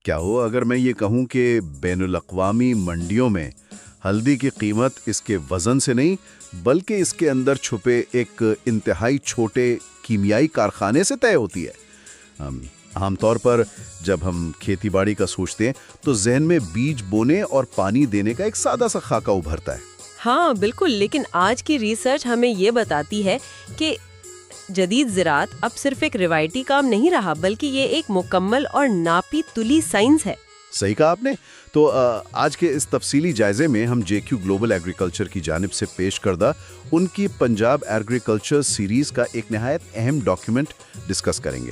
کیا ہو اگر میں یہ کہوں کہ بین الاقوامی منڈیوں میں ہلدی کی قیمت اس کے وزن سے نہیں بلکہ اس کے اندر چھپے ایک انتہائی چھوٹے کیمیائی کارخانے سے طے ہوتی ہے۔ عام طور پر جب ہم کھیتی باڑی کا سوچتے ہیں تو ذہن میں بیج بونے اور پانی دینے کا ایک سادہ سا خاکہ ابھرتا ہے۔ ہاں بالکل، لیکن آج کی ریسرچ ہمیں یہ بتاتی ہے کہ جدید زراعت اب صرف ایک روایتی کام نہیں رہا بلکہ یہ ایک مکمل اور ناپی تلی سائنس ہے۔ صحیح کہا آپ نے۔ تو آج کے اس تفصیلی جائزے میں ہم جے کیو گلوبل ایگریکلچر کی جانب سے پیش کردہ ان کی پنجاب ایگریکلچر سیریز کا ایک نہایت اہم ڈاکیومنٹ ڈسکس کریں گے۔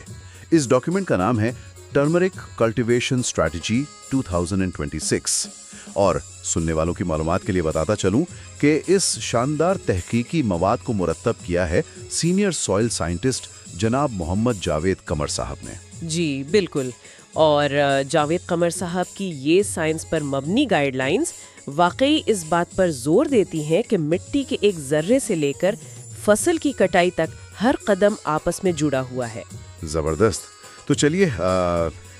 اس ڈاکیومنٹ کا نام ہے ٹرمرک کلٹیویشن اسٹریٹجی 2026 اور سننے والوں کی معلومات کے لیے بتاتا چلوں کہ اس شاندار تحقیقی مواد کو مرتب کیا ہے سینئر سوئل سائنٹسٹ جناب محمد جاوید قمر صاحب نے۔ جی بالکل، اور جاوید قمر صاحب کی یہ سائنس پر مبنی گائیڈ لائنز واقعی اس بات پر زور دیتی ہیں کہ مٹی کے ایک ذرے سے لے کر فصل کی کٹائی تک ہر قدم آپس میں جڑا ہوا ہے۔ زبردست۔ تو چلیے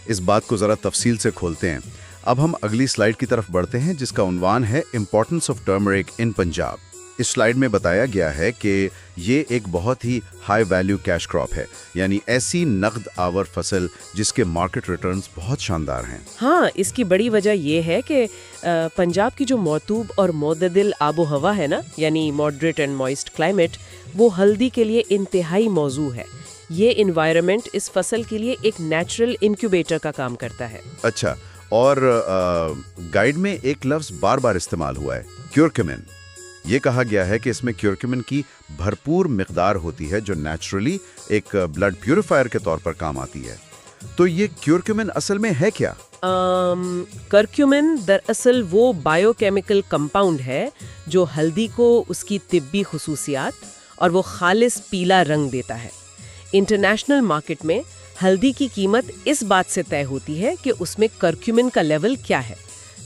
اس بات کو ذرا تفصیل سے کھولتے ہیں۔ اب ہم اگلی سلائیڈ کی طرف بڑھتے ہیں جس کا عنوان ہے importance of turmeric in Punjab. اس سلائیڈ میں بتایا گیا ہے کہ یہ ایک بہت ہی ہائی ویلیو کیش کراپ ہے، یعنی ایسی نقد آور فصل جس کے مارکیٹ ریٹرنز بہت شاندار ہیں۔ ہاں، اس کی بڑی وجہ یہ ہے کہ پنجاب کی جو مرطوب اور معتدل آب و ہوا ہے نا، یعنی ماڈریٹ اینڈ موئسٹ کلائمیٹ، وہ ہلدی کے لیے انتہائی موزوں ہے۔ یہ انوائرمنٹ اس فصل کے لیے ایک نیچرل انکیوبیٹر کا کام کرتا ہے۔ اچھا، اور گائیڈ میں ایک لفظ بار بار استعمال ہوا ہے، کیورکمن۔ یہ کہا گیا ہے کہ اس میں کیورکمن کی بھرپور مقدار ہوتی ہے جو نیچرلی ایک بلڈ پیوریفائر کے طور پر کام آتی ہے۔ تو یہ کیورکمن اصل میں ہے کیا؟ کرکیومن دراصل وہ بائیو کیمیکل کمپاؤنڈ ہے جو ہلدی کو اس کی طبی خصوصیات اور وہ خالص پیلا رنگ دیتا ہے۔ انٹرنیشنل مارکیٹ میں ہلدی کی قیمت اس بات سے طے ہوتی ہے کہ اس میں کرکیومن کا لیول کیا ہے۔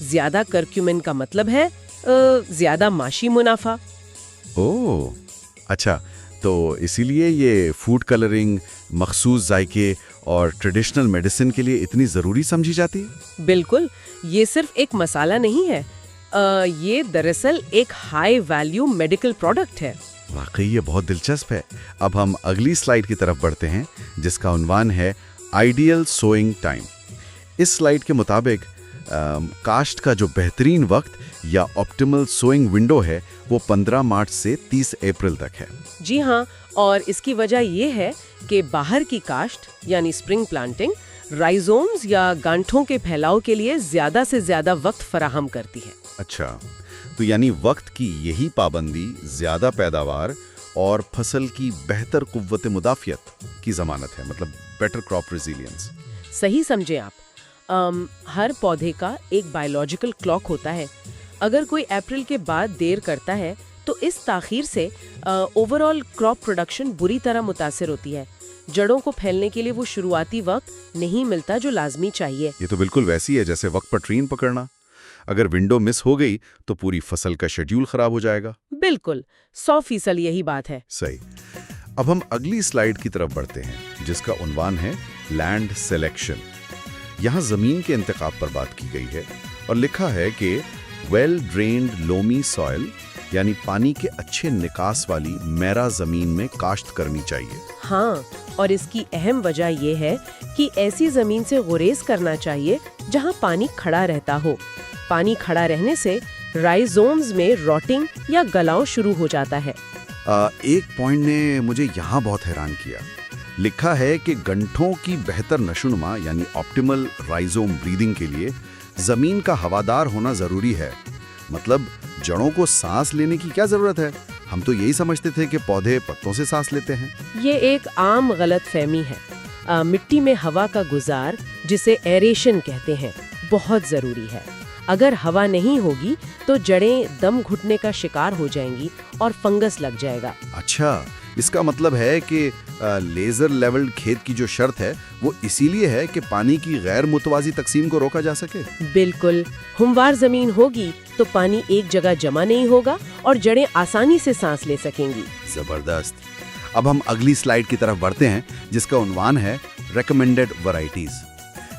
زیادہ کرکیومن کا مطلب ہے زیادہ معاشی منافع۔ اوہ اچھا، تو اسی لیے یہ فوڈ کلرنگ، مخصوص ذائقے اور ٹریڈیشنل میڈیسن کے لیے اتنی ضروری سمجھی جاتی ہے؟ بالکل، یہ صرف ایک مسالہ نہیں ہے، یہ دراصل ایک ہائی ویلیو میڈیکل پروڈکٹ ہے۔ واقعی یہ بہت دلچسپ ہے۔ اب ہم اگلی سلائیڈ کی طرف بڑھتے ہیں جس کا عنوان ہے آئیڈیل سوئنگ ٹائم۔ اس سلائیڈ کے مطابق کاشت کا جو بہترین وقت یا آپٹیمل سوئنگ ونڈو ہے وہ 15 مارچ سے 30 اپریل تک ہے۔ جی ہاں، اور اس کی وجہ یہ ہے کہ باہر کی کاشت یعنی اسپرنگ پلانٹنگ رائزومز یا گانٹھوں کے پھیلاؤ کے لیے زیادہ سے زیادہ وقت فراہم کرتی ہے۔ اچھا، تو یعنی وقت کی یہی پابندی زیادہ پیداوار اور فصل کی بہتر قوت مدافعت کی ضمانت ہے، مطلب بیٹر کراپ ریزیلینس۔ صحیح سمجھے آپ۔ ہر پودے کا ایک بائیولوجیکل کلاک ہوتا ہے۔ اگر کوئی اپریل کے بعد دیر کرتا ہے تو اس تاخیر سے اوور آل کراپ پروڈکشن بری طرح متاثر ہوتی ہے۔ جڑوں کو پھیلنے کے لیے وہ شروعاتی وقت نہیں ملتا جو لازمی چاہیے۔ یہ تو بالکل ویسی ہے جیسے وقت پر ٹرین پکڑنا۔ اگر ونڈو مس ہو گئی تو پوری فصل کا شیڈیول خراب ہو جائے گا۔ بالکل، 100% یہی بات ہے۔ صحیح۔ اب ہم اگلی سلائیڈ کی طرف بڑھتے ہیں جس کا عنوان ہے لینڈ سلیکشن۔ یہاں زمین کے انتخاب پر بات کی گئی ہے اور لکھا ہے کہ ویل ڈرینڈ لومی سوئل، یعنی پانی کے اچھے نکاس والی میرا زمین میں کاشت کرنی چاہیے۔ ہاں، اور اس کی اہم وجہ یہ ہے کہ ایسی زمین سے گریز کرنا چاہیے جہاں پانی کھڑا رہتا ہو۔ پانی کھڑا رہنے سے رائزومز میں روٹنگ یا گلاؤ شروع ہو جاتا ہے۔ ایک پوائنٹ نے مجھے یہاں بہت حیران کیا۔ لکھا ہے کہ گنٹھوں کی بہتر نشوونما یعنی آپٹیمل رائزوم بریدنگ کے لیے زمین کا ہوادار ہونا ضروری ہے۔ مطلب جڑوں کو سانس لینے کی کیا ضرورت ہے؟ ہم تو یہی سمجھتے تھے کہ پودے پتوں سے سانس لیتے ہیں۔ یہ ایک عام غلط فہمی ہے۔ مٹی میں ہوا کا گزار، جسے ایریشن کہتے ہیں، بہت ضروری ہے۔ اگر ہوا نہیں ہوگی تو جڑیں دم گھٹنے کا شکار ہو جائیں گی اور فنگس لگ جائے گا۔ اچھا، اس کا مطلب ہے کہ لیزر لیولڈ کھیت کی جو شرط ہے وہ اسی لیے ہے کہ پانی کی غیر متوازی تقسیم کو روکا جا سکے۔ بالکل، ہموار زمین ہوگی تو پانی ایک جگہ جمع نہیں ہوگا اور جڑیں آسانی سے سانس لے سکیں گی۔ زبردست۔ اب ہم اگلی سلائیڈ کی طرف بڑھتے ہیں جس کا عنوان ہے ریکمینڈڈ ورائٹیز۔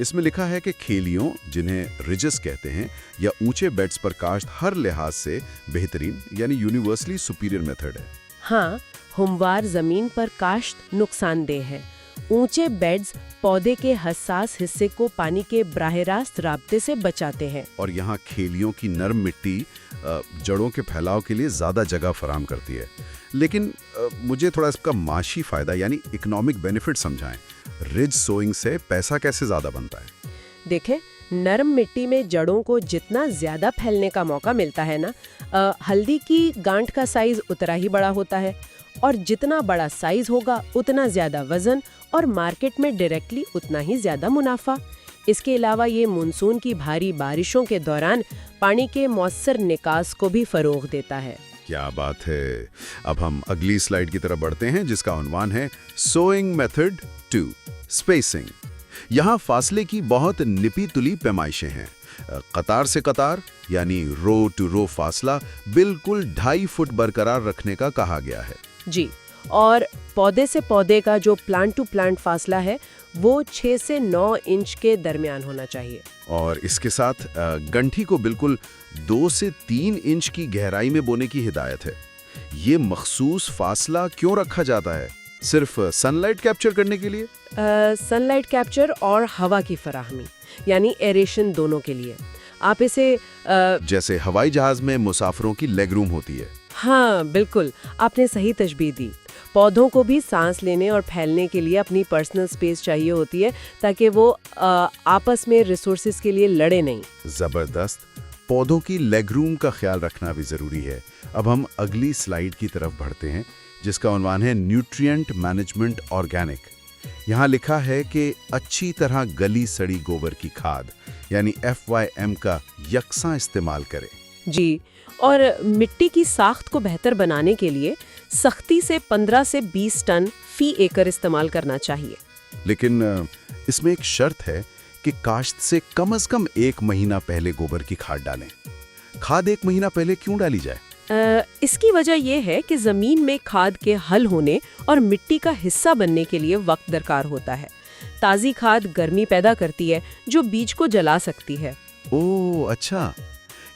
اس میں لکھا ہے کہ کھیلیوں جنہیں رجس کہتے ہیں یا اونچے بیڈز پر کاشت ہر لحاظ سے بہترین یعنی یونیورسلی سپیریئر میتھڈ ہے۔ ہاں، ہموار زمین پر کاشت نقصان دہ ہے۔ اونچے بیڈز پودے کے حساس حصے کو پانی کے براہ راست رابطے سے بچاتے ہیں، اور یہاں کھیلیوں کی نرم مٹی جڑوں کے پھیلاؤ کے لیے زیادہ جگہ فراہم کرتی ہے۔ لیکن مجھے تھوڑا اس کا معاشی فائدہ یعنی اکنامک بینیفٹ سمجھائیں۔ رج سوئنگ سے پیسہ کیسے زیادہ بنتا ہے؟ دیکھیں، نرم مٹی میں جڑوں کو جتنا زیادہ پھیلنے کا موقع ملتا ہے نا، ہلدی کی گانٹھ کا سائز اتنا ہی بڑا ہوتا ہے، اور جتنا بڑا سائز ہوگا اتنا زیادہ وزن اور مارکیٹ میں ڈائریکٹلی اتنا ہی زیادہ منافع۔ اس کے علاوہ یہ مونسون کی بھاری بارشوں کے دوران پانی کے مؤثر نکاس کو بھی فروغ دیتا ہے۔ کیا بات ہے! اب ہم اگلی سلائیڈ کی طرف بڑھتے ہیں جس کا عنوان ہے سوئنگ میتھڈ 2 اسپیسنگ۔ یہاں فاصلے کی بہت نپی تلی پیمائشیں ہیں۔ قطار سے قطار یعنی رو ٹو رو فاصلہ بالکل 2.5 فٹ برقرار رکھنے کا کہا گیا ہے۔ جی، اور پودے سے پودے کا جو پلانٹ ٹو پلانٹ فاصلہ ہے وہ 6 سے 9 انچ کے درمیان ہونا چاہیے۔ اور اس کے ساتھ گنٹھی کو بالکل 2 سے 3 انچ کی گہرائی میں بونے کی ہدایت ہے۔ یہ مخصوص فاصلہ کیوں رکھا جاتا ہے؟ صرف سن لائٹ کیپچر کرنے کے لیے؟ سن لائٹ کیپچر اور ہوا کی فراہمی یعنی ایریشن دونوں کے لیے۔ آپ اسے جیسے ہوائی جہاز میں مسافروں کی لیگ روم ہوتی ہے۔ ہاں بالکل، آپ نے صحیح تشبیہ دی۔ پودوں کو بھی سانس لینے اور پھیلنے کے لیے اپنی پرسنل سپیس چاہیے ہوتی ہے تاکہ وہ آپس میں ریسورسز کے لیے لڑے نہیں۔ زبردست! پودوں کی لیگ روم کا خیال رکھنا بھی ضروری ہے۔ اب ہم اگلی سلائیڈ کی طرف بڑھتے ہیں جس کا عنوان ہے نیوٹرینٹ مینجمنٹ آرگینک۔ یہاں لکھا ہے کہ اچھی طرح گلی سڑی گوبر کی کھاد یعنی FYM کا یکساں استعمال کریں۔ جی، اور مٹی کی ساخت کو بہتر بنانے کے لیے سختی سے 15 سے 20 ٹن فی ایکر استعمال کرنا چاہیے۔ لیکن اس میں ایک شرط ہے کہ کاشت سے کم از کم 1 مہینہ پہلے گوبر کی کھاد ڈالیں۔ کھاد 1 مہینہ پہلے کیوں ڈالی جائے؟ اس کی وجہ یہ ہے کہ زمین میں کھاد کے حل ہونے اور مٹی کا حصہ بننے کے لیے وقت درکار ہوتا ہے۔ تازی کھاد گرمی پیدا کرتی ہے جو بیج کو جلا سکتی ہے۔ اوہ اچھا،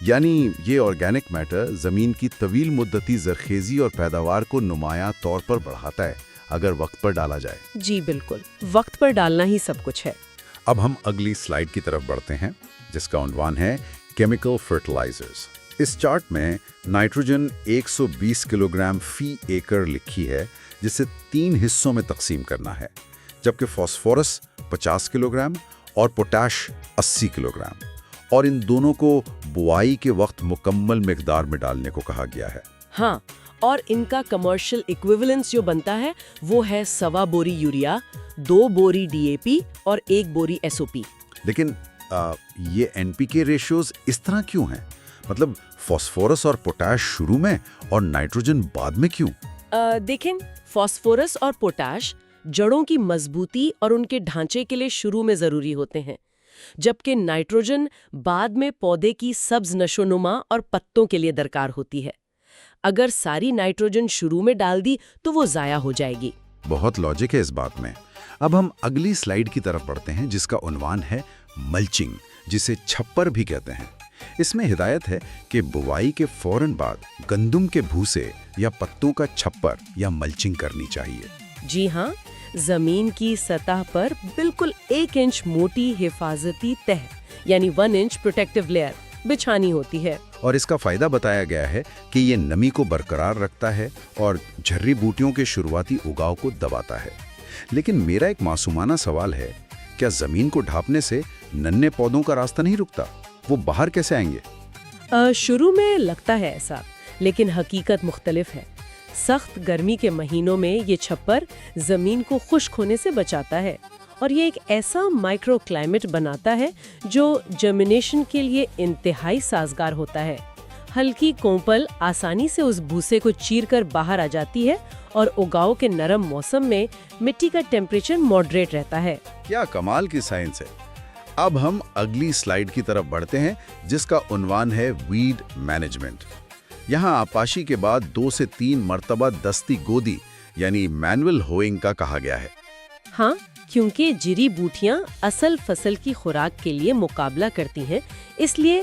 یعنی یہ آرگینک میٹر زمین کی طویل مدتی زرخیزی اور پیداوار کو نمایاں طور پر بڑھاتا ہے اگر وقت پر ڈالا جائے۔ جی بالکل، وقت پر ڈالنا ہی سب کچھ ہے۔ اب ہم اگلی سلائیڈ کی طرف بڑھتے ہیں جس کا عنوان ہے کیمیکل فرٹیلائزرز۔ اس چارٹ میں نائٹروجن 120 کلو گرام فی ایکر لکھی ہے جسے 3 حصوں میں تقسیم کرنا ہے، جبکہ فاسفورس 50 کلو گرام اور پوٹاش 80 کلو گرام، اور ان دونوں کو بوائی کے وقت مکمل مقدار میں ڈالنے کو کہا گیا ہے۔ ہاں، اور ان کا کمرشل ایکویولنس جو بنتا ہے وہ ہے 1.25 بوری یوریا، 2 بوری DAP اور 1 بوری SOP۔ لیکن یہ NPK ریشیوز اس طرح کیوں ہیں؟ مطلب فاسفورس اور پوٹاش شروع میں اور نائٹروجن بعد میں کیوں؟ دیکھیں، فاسفورس اور پوٹاش جڑوں کی مضبوطی اور ان کے ڈھانچے کے لیے شروع میں ضروری ہوتے ہیں، جبکہ نائٹروجن بعد میں پودے کی سبز نشو نما اور پتوں کے لیے درکار ہوتی ہے۔ اگر ساری نائٹروجن شروع میں ڈال دی تو وہ ضائع ہو جائے گی۔ بہت لاجک ہے اس بات میں۔ اب ہم اگلی سلائیڈ کی طرف بڑھتے ہیں جس کا عنوان ہے ملچنگ، جسے چھپر بھی کہتے ہیں۔ اس میں ہدایت ہے کہ بوائی کے فوراً بعد گندم کے بھوسے یا پتوں کا چھپر یا ملچنگ کرنی چاہیے۔ جی ہاں، زمین کی سطح پر بالکل 1 انچ موٹی حفاظتی تہ یعنی 1 انچ پروٹیکٹیو لیئر بچھانی ہوتی ہے۔ اور اس کا فائدہ بتایا گیا ہے کہ یہ نمی کو برقرار رکھتا ہے اور جھری بوٹیوں کے شروعاتی اگاؤ کو دباتا ہے۔ لیکن میرا ایک معصومانہ سوال ہے، کیا زمین کو ڈھانپنے سے ننھے پودوں کا راستہ نہیں رکتا؟ وہ باہر کیسے آئیں گے؟ شروع میں لگتا ہے ایسا، لیکن حقیقت مختلف ہے۔ سخت گرمی کے مہینوں میں یہ چھپر زمین کو خشک ہونے سے بچاتا ہے، اور یہ ایک ایسا مائکرو کلائمیٹ بناتا ہے جو جرمینیشن کے لیے انتہائی سازگار ہوتا ہے۔ ہلکی کونپل آسانی سے اس بھوسے کو چیر کر باہر آ جاتی ہے اور اگاؤ کے نرم موسم میں مٹی کا ٹیمپریچر ماڈریٹ رہتا ہے۔ کیا کمال کی سائنس ہے! اب ہم اگلی سلائیڈ کی طرف بڑھتے ہیں جس کا عنوان ہے ویڈ مینجمنٹ۔ یہاں آپاشی کے بعد 2 سے 3 مرتبہ دستی گودی یعنی مینول ہوئنگ کا کہا گیا ہے۔ ہاں، کیونکہ جڑی بوٹیاں اصل فصل کی خوراک کے لیے مقابلہ کرتی ہیں، اس لیے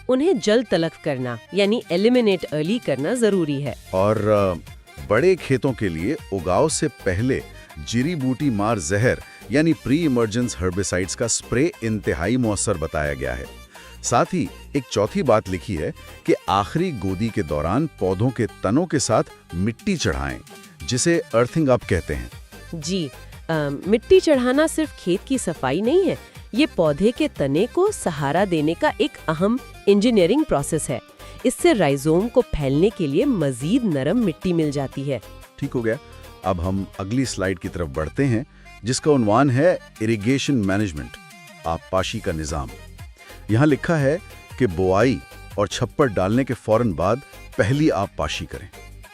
انہیں جلد تلف کرنا یعنی ایلیمینیٹ ارلی کرنا ضروری ہے۔ اور بڑے کھیتوں کے لیے اگاؤ سے پہلے جڑی بوٹی مار زہر یعنی پری ایمرجنس ہربیسائڈز کا سپرے انتہائی مؤثر بتایا گیا ہے۔ ساتھ ہی ایک چوتھی بات لکھی ہے کہ آخری گودی کے دوران پودوں کے تنوں کے ساتھ مٹی چڑھائیں، جسے ارتھنگ اپ کہتے ہیں۔ جی، مٹی چڑھانا صرف کھیت کی صفائی نہیں ہے، یہ پودے کے تنے کو سہارا دینے کا ایک اہم انجینئرنگ پروسیس ہے۔ اس سے رائزوم کو پھیلنے کے لیے مزید نرم مٹی مل جاتی ہے۔ ٹھیک ہو گیا، اب ہم اگلی سلائیڈ کی طرف بڑھتے ہیں، جس کا عنوان ہے اریگیشن مینجمنٹ، آب پاشی کا نظام۔ یہاں لکھا ہے کہ بوائی اور چھپر ڈالنے کے فوراً بعد پہلی آب پاشی کریں۔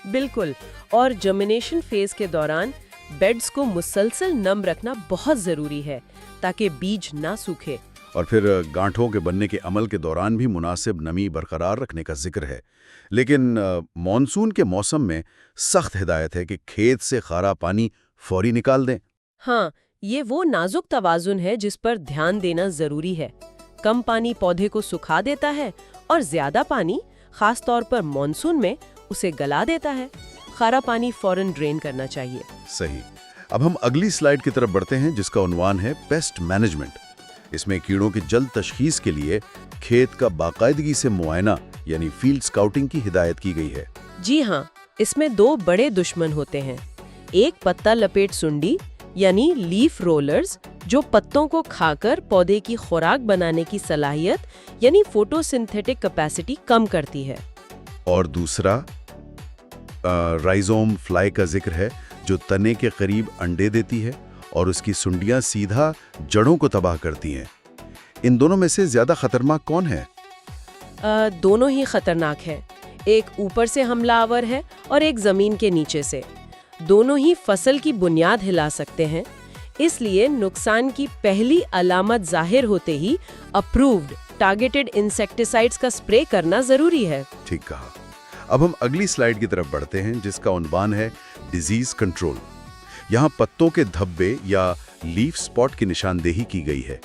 بالکل، اور جرمینیشن فیز کے دوران بیڈز کو مسلسل نم رکھنا بہت ضروری ہے تاکہ بیج نہ سوکھے۔ اور پھر گانٹھوں کے بننے کے عمل کے دوران بھی مناسب نمی برقرار رکھنے کا ذکر ہے۔ لیکن مانسون کے موسم میں سخت ہدایت ہے کہ کھیت سے خارا پانی فوری نکال دیں۔ ہاں، یہ وہ نازک توازن ہے جس پر دھیان دینا ضروری ہے۔ کم پانی پودے کو سکھا دیتا ہے اور زیادہ پانی، خاص طور پر مانسون میں، اسے گلا دیتا ہے۔ خارا پانی فوراً ڈرین کرنا چاہیے۔ صحیح۔ اب ہم اگلی سلائیڈ کی طرف بڑھتے ہیں، جس کا عنوان ہے پیسٹ مینجمنٹ۔ اس میں کیڑوں کی جلد تشخیص کے لیے کھیت کا باقاعدگی سے معائنہ یعنی فیلڈ سکاؤٹنگ کی ہدایت کی گئی ہے۔ جی ہاں، اس میں دو بڑے دشمن ہوتے ہیں۔ ایک پتا لپیٹ سنڈی یعنی لیف رولرز، جو پتوں کو کھا کر پودے کی خوراک بنانے کی صلاحیت یعنی فوٹو سنتھیٹک کیپیسٹی کم کرتی ہے۔ اور دوسرا رائزوم فلائی کا ذکر ہے، جو تنے کے قریب انڈے دیتی ہے اور اس کی سنڈیاں سیدھا جڑوں کو تباہ کرتی ہیں۔ ان دونوں میں سے زیادہ خطرناک کون ہے؟ دونوں ہی خطرناک ہیں۔ ایک اوپر سے حملہ آور ہے اور ایک زمین کے نیچے سے۔ دونوں ہی فصل کی بنیاد ہلا سکتے ہیں، اس لیے نقصان کی پہلی علامت ظاہر ہوتے ہی اپرووڈ ٹارگیٹڈ انسیکٹیسائڈز کا سپرے کرنا ضروری ہے۔ ٹھیک کہا۔ اب ہم اگلی سلائیڈ کی طرف بڑھتے ہیں، جس کا عنوان ہے ڈیزیز کنٹرول۔ یہاں پتوں کے دھبے یا لیف سپاٹ کی نشاندہی کی گئی ہے،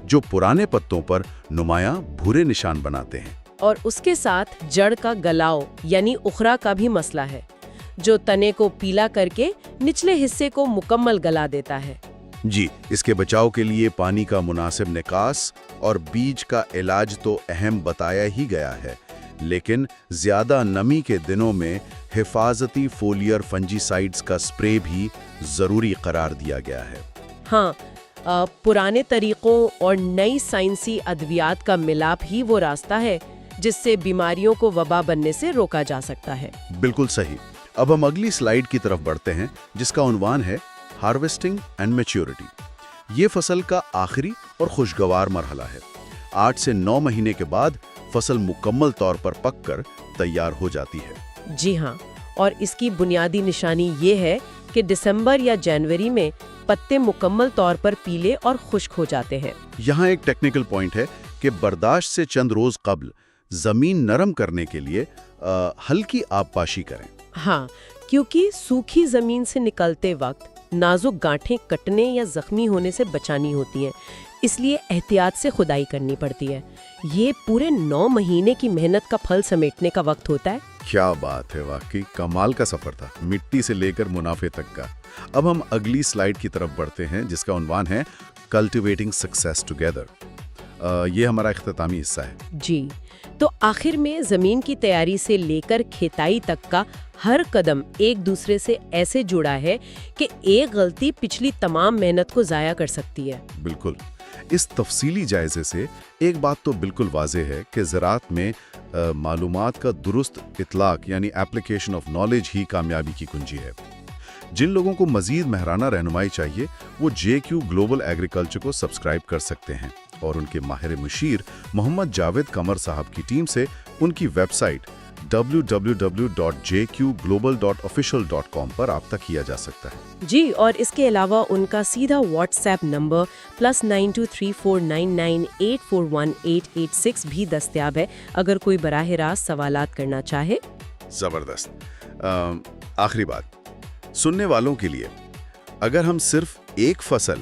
جو پرانے پتوں پر نمایاں بھورے نشان بناتے ہیں۔ اور اس کے ساتھ جڑ کا گلاؤ یعنی اخرا کا بھی مسئلہ ہے، جو تنے کو پیلا کر کے نچلے حصے کو مکمل گلا دیتا ہے۔ جی، اس کے بچاؤ کے لیے پانی کا مناسب نکاس اور بیج کا علاج تو اہم بتایا ہی گیا ہے، لیکن زیادہ نمی کے دنوں میں حفاظتی فولیئر فنجی سائڈز کا سپرے بھی ضروری قرار دیا گیا ہے۔ ہاں، پرانے طریقوں اور نئی سائنسی ادویات کا ملاپ ہی وہ راستہ ہے جس سے بیماریوں کو وبا بننے سے روکا جا سکتا ہے۔ بالکل صحیح۔ اب ہم اگلی سلائیڈ کی طرف بڑھتے ہیں، جس کا عنوان ہے ہارویسٹنگ اینڈ میچیورٹی۔ یہ فصل کا آخری اور خوشگوار مرحلہ ہے۔ 8 سے 9 مہینے کے بعد فصل مکمل طور پر پک کر تیار ہو جاتی ہے۔ جی ہاں، اور اس کی بنیادی نشانی یہ ہے کہ دسمبر یا جنوری میں پتے مکمل طور پر پیلے اور خشک ہو جاتے ہیں۔ یہاں ایک ٹیکنیکل پوائنٹ ہے کہ برداشت سے چند روز قبل زمین نرم کرنے کے لیے ہلکی آب پاشی کریں۔ ہاں، کیونکہ سوکھی زمین سے نکلتے وقت نازک گانٹھیں کٹنے یا زخمی ہونے سے بچانی ہوتی ہیں، اس لیے احتیاط سے کھدائی کرنی پڑتی ہے۔ یہ پورے 9 مہینے کی محنت کا پھل سمیٹنے کا وقت ہوتا ہے۔ کیا بات ہے، واقعی کمال کا سفر تھا، مٹی سے لے کر منافع تک کا۔ اب ہم اگلی سلائیڈ کی طرف بڑھتے ہیں، جس کا عنوان ہے کلٹیویٹنگ سکسیس ٹوگیدر۔ یہ ہمارا اختتامی حصہ ہے۔ جی، تو آخر میں زمین کی تیاری سے لے کر کھیتائی تک کا ہر قدم ایک دوسرے سے ایسے جڑا ہے کہ ایک غلطی پچھلی تمام محنت کو ضائع کر سکتی ہے۔ بالکل۔ اس تفصیلی جائزے سے ایک بات تو بالکل واضح ہے کہ زراعت میں معلومات کا درست اطلاق یعنی اپلیکیشن آف نالج ہی کامیابی کی کنجی ہے۔ جن لوگوں کو مزید ماہرانہ رہنمائی چاہیے وہ JQ گلوبل ایگریکلچر کو سبسکرائب کر سکتے ہیں، اور ان کے ماہر مشیر محمد جاوید قمر صاحب کی ٹیم سے ان کی ویب سائٹ www.jqglobal.official.com پر رابطہ کیا جا سکتا ہے۔ جی، اور اس کے علاوہ ان کا سیدھا واٹس ایپ نمبر +923499841886 بھی دستیاب ہے، اگر کوئی براہ راست سوالات کرنا چاہے۔ زبردست۔ آخری بات سننے والوں کے لیے، اگر ہم صرف ایک فصل